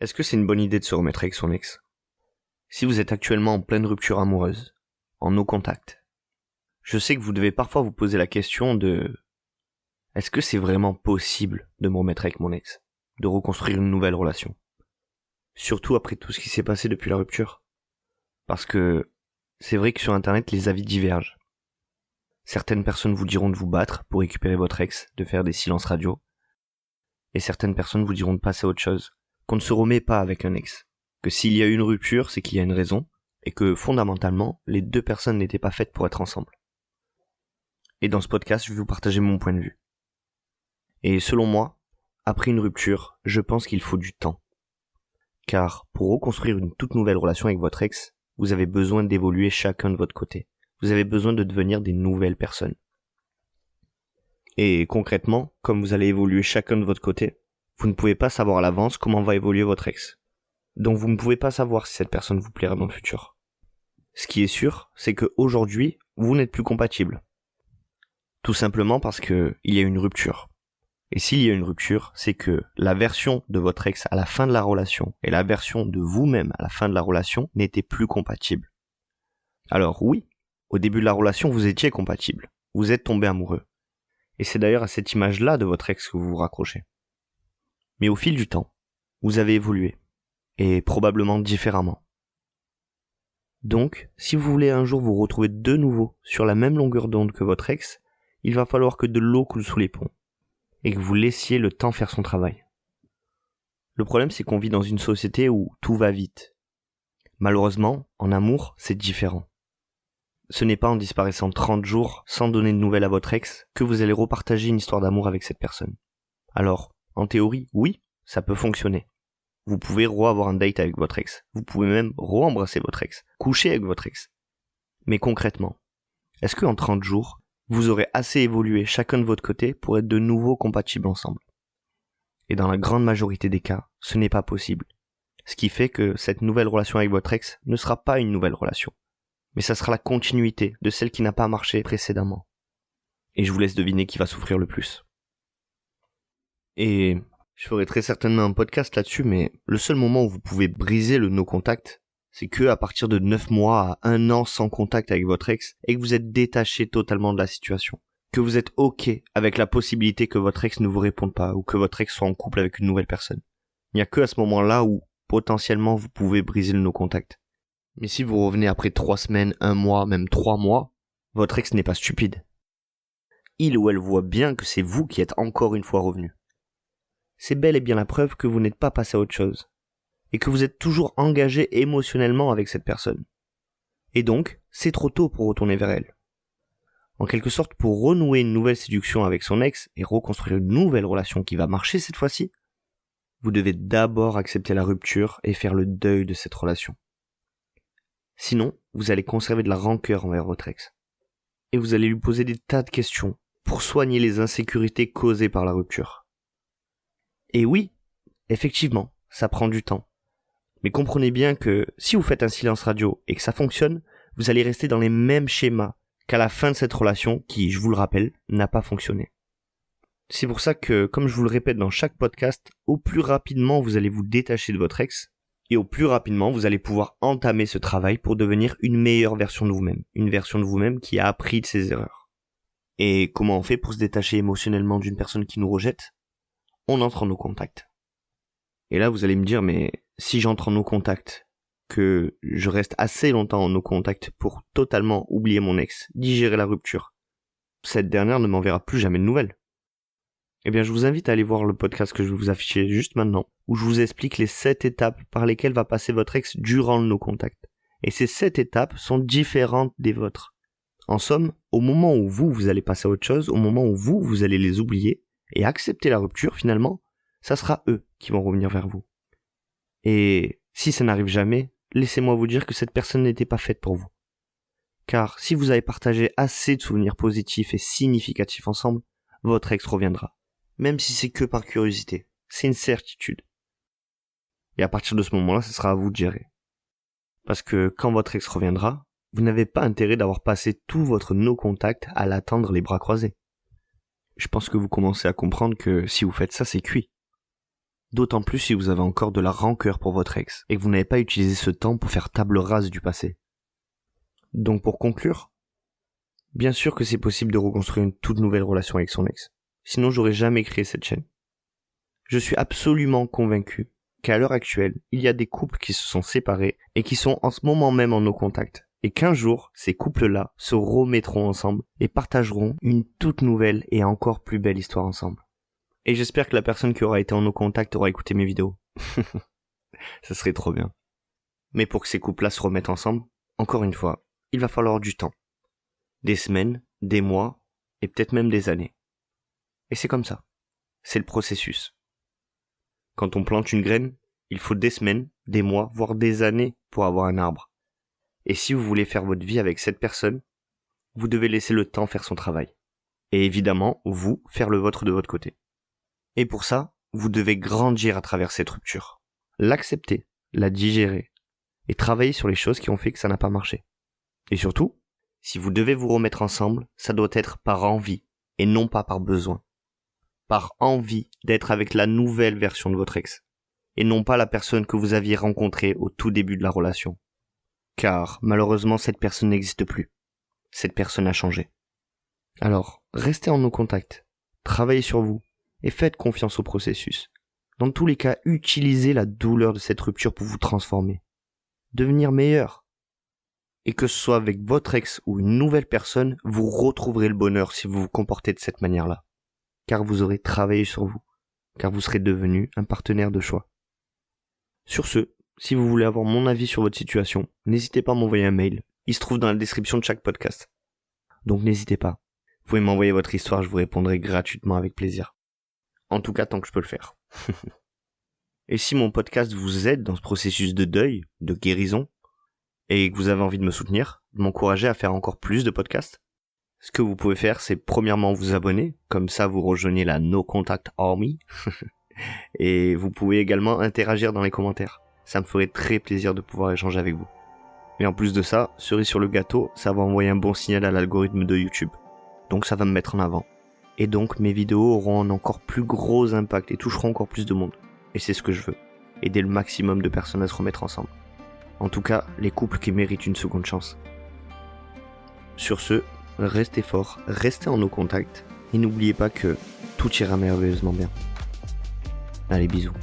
Est-ce que c'est une bonne idée de se remettre avec son ex? Si vous êtes actuellement en pleine rupture amoureuse, en no contact, je sais que vous devez parfois vous poser la question de est-ce que c'est vraiment possible de me remettre avec mon ex? De reconstruire une nouvelle relation? Surtout après tout ce qui s'est passé depuis la rupture. Parce que c'est vrai que sur internet les avis divergent. Certaines personnes vous diront de vous battre pour récupérer votre ex, de faire des silences radio. Et certaines personnes vous diront de passer à autre chose, qu'on ne se remet pas avec un ex. Que s'il y a eu une rupture, c'est qu'il y a une raison, et que fondamentalement, les deux personnes n'étaient pas faites pour être ensemble. Et dans ce podcast, je vais vous partager mon point de vue. Et selon moi, après une rupture, je pense qu'il faut du temps. Car pour reconstruire une toute nouvelle relation avec votre ex, vous avez besoin d'évoluer chacun de votre côté. Vous avez besoin de devenir des nouvelles personnes. Et concrètement, comme vous allez évoluer chacun de votre côté, vous ne pouvez pas savoir à l'avance comment va évoluer votre ex. Donc vous ne pouvez pas savoir si cette personne vous plaira dans le futur. Ce qui est sûr, c'est qu'aujourd'hui, vous n'êtes plus compatibles. Tout simplement parce qu'il y a une rupture. Et s'il y a une rupture, c'est que la version de votre ex à la fin de la relation et la version de vous-même à la fin de la relation n'étaient plus compatibles. Alors oui, au début de la relation, vous étiez compatibles. Vous êtes tombés amoureux. Et c'est d'ailleurs à cette image-là de votre ex que vous vous raccrochez. Mais au fil du temps, vous avez évolué. Et probablement différemment. Donc, si vous voulez un jour vous retrouver de nouveau sur la même longueur d'onde que votre ex, il va falloir que de l'eau coule sous les ponts, et que vous laissiez le temps faire son travail. Le problème, c'est qu'on vit dans une société où tout va vite. Malheureusement, en amour, c'est différent. Ce n'est pas en disparaissant 30 jours sans donner de nouvelles à votre ex que vous allez repartager une histoire d'amour avec cette personne. Alors, en théorie, oui, ça peut fonctionner. Vous pouvez avoir un date avec votre ex. Vous pouvez même embrasser votre ex. Coucher avec votre ex. Mais concrètement, est-ce qu'en 30 jours, vous aurez assez évolué chacun de votre côté pour être de nouveau compatibles ensemble? Et dans la grande majorité des cas, ce n'est pas possible. Ce qui fait que cette nouvelle relation avec votre ex ne sera pas une nouvelle relation. Mais ça sera la continuité de celle qui n'a pas marché précédemment. Et je vous laisse deviner qui va souffrir le plus. Et je ferai très certainement un podcast là-dessus, mais le seul moment où vous pouvez briser le no-contact, c'est que à partir de 9 mois à 1 an sans contact avec votre ex, et que vous êtes détaché totalement de la situation. Que vous êtes OK avec la possibilité que votre ex ne vous réponde pas, ou que votre ex soit en couple avec une nouvelle personne. Il n'y a que à ce moment-là où, potentiellement, vous pouvez briser le no-contact. Mais si vous revenez après 3 semaines, 1 mois, même 3 mois, votre ex n'est pas stupide. Il ou elle voit bien que c'est vous qui êtes encore une fois revenu. C'est bel et bien la preuve que vous n'êtes pas passé à autre chose, et que vous êtes toujours engagé émotionnellement avec cette personne. Et donc, c'est trop tôt pour retourner vers elle. En quelque sorte, pour renouer une nouvelle séduction avec son ex et reconstruire une nouvelle relation qui va marcher cette fois-ci, vous devez d'abord accepter la rupture et faire le deuil de cette relation. Sinon, vous allez conserver de la rancœur envers votre ex. Et vous allez lui poser des tas de questions pour soigner les insécurités causées par la rupture. Et oui, effectivement, ça prend du temps. Mais comprenez bien que si vous faites un silence radio et que ça fonctionne, vous allez rester dans les mêmes schémas qu'à la fin de cette relation qui, je vous le rappelle, n'a pas fonctionné. C'est pour ça que, comme je vous le répète dans chaque podcast, au plus rapidement vous allez vous détacher de votre ex, et au plus rapidement vous allez pouvoir entamer ce travail pour devenir une meilleure version de vous-même, une version de vous-même qui a appris de ses erreurs. Et comment on fait pour se détacher émotionnellement d'une personne qui nous rejette ? On entre en no contact. Et là, vous allez me dire, mais si j'entre en no contact, que je reste assez longtemps en no contact pour totalement oublier mon ex, digérer la rupture, cette dernière ne m'enverra plus jamais de nouvelles. Eh bien, je vous invite à aller voir le podcast que je vais vous afficher juste maintenant, où je vous explique les 7 étapes par lesquelles va passer votre ex durant le no contact. Et ces 7 étapes sont différentes des vôtres. En somme, au moment où vous allez passer à autre chose, au moment où vous allez les oublier, et accepter la rupture finalement, ça sera eux qui vont revenir vers vous. Et si ça n'arrive jamais, laissez-moi vous dire que cette personne n'était pas faite pour vous. Car si vous avez partagé assez de souvenirs positifs et significatifs ensemble, votre ex reviendra. Même si c'est que par curiosité. C'est une certitude. Et à partir de ce moment-là, ce sera à vous de gérer. Parce que quand votre ex reviendra, vous n'avez pas intérêt d'avoir passé tout votre no-contact à l'attendre les bras croisés. Je pense que vous commencez à comprendre que si vous faites ça, c'est cuit. D'autant plus si vous avez encore de la rancœur pour votre ex et que vous n'avez pas utilisé ce temps pour faire table rase du passé. Donc pour conclure, bien sûr que c'est possible de reconstruire une toute nouvelle relation avec son ex. Sinon j'aurais jamais créé cette chaîne. Je suis absolument convaincu qu'à l'heure actuelle, il y a des couples qui se sont séparés et qui sont en ce moment même en no contact. Et qu'un jour, ces couples-là se remettront ensemble et partageront une toute nouvelle et encore plus belle histoire ensemble. Et j'espère que la personne qui aura été en no contact aura écouté mes vidéos. Ça serait trop bien. Mais pour que ces couples-là se remettent ensemble, encore une fois, il va falloir du temps. Des semaines, des mois, et peut-être même des années. Et c'est comme ça. C'est le processus. Quand on plante une graine, il faut des semaines, des mois, voire des années pour avoir un arbre. Et si vous voulez faire votre vie avec cette personne, vous devez laisser le temps faire son travail. Et évidemment, vous, faire le vôtre de votre côté. Et pour ça, vous devez grandir à travers cette rupture. L'accepter, la digérer, et travailler sur les choses qui ont fait que ça n'a pas marché. Et surtout, si vous devez vous remettre ensemble, ça doit être par envie, et non pas par besoin. Par envie d'être avec la nouvelle version de votre ex, et non pas la personne que vous aviez rencontrée au tout début de la relation. Car, malheureusement, cette personne n'existe plus. Cette personne a changé. Alors, restez en no contact, travaillez sur vous, et faites confiance au processus. Dans tous les cas, utilisez la douleur de cette rupture pour vous transformer. Devenir meilleur. Et que ce soit avec votre ex ou une nouvelle personne, vous retrouverez le bonheur si vous vous comportez de cette manière-là. Car vous aurez travaillé sur vous. Car vous serez devenu un partenaire de choix. Sur ce, si vous voulez avoir mon avis sur votre situation, n'hésitez pas à m'envoyer un mail. Il se trouve dans la description de chaque podcast. Donc n'hésitez pas. Vous pouvez m'envoyer votre histoire, je vous répondrai gratuitement avec plaisir. En tout cas, tant que je peux le faire. Et si mon podcast vous aide dans ce processus de deuil, de guérison, et que vous avez envie de me soutenir, de m'encourager à faire encore plus de podcasts, ce que vous pouvez faire, c'est premièrement vous abonner, comme ça vous rejoignez la No Contact Army, et vous pouvez également interagir dans les commentaires. Ça me ferait très plaisir de pouvoir échanger avec vous. Et en plus de ça, cerise sur le gâteau, ça va envoyer un bon signal à l'algorithme de YouTube. Donc ça va me mettre en avant. Et donc mes vidéos auront un encore plus gros impact et toucheront encore plus de monde. Et c'est ce que je veux. Aider le maximum de personnes à se remettre ensemble. En tout cas, les couples qui méritent une seconde chance. Sur ce, restez forts, restez en no contact. Et n'oubliez pas que tout ira merveilleusement bien. Allez, bisous.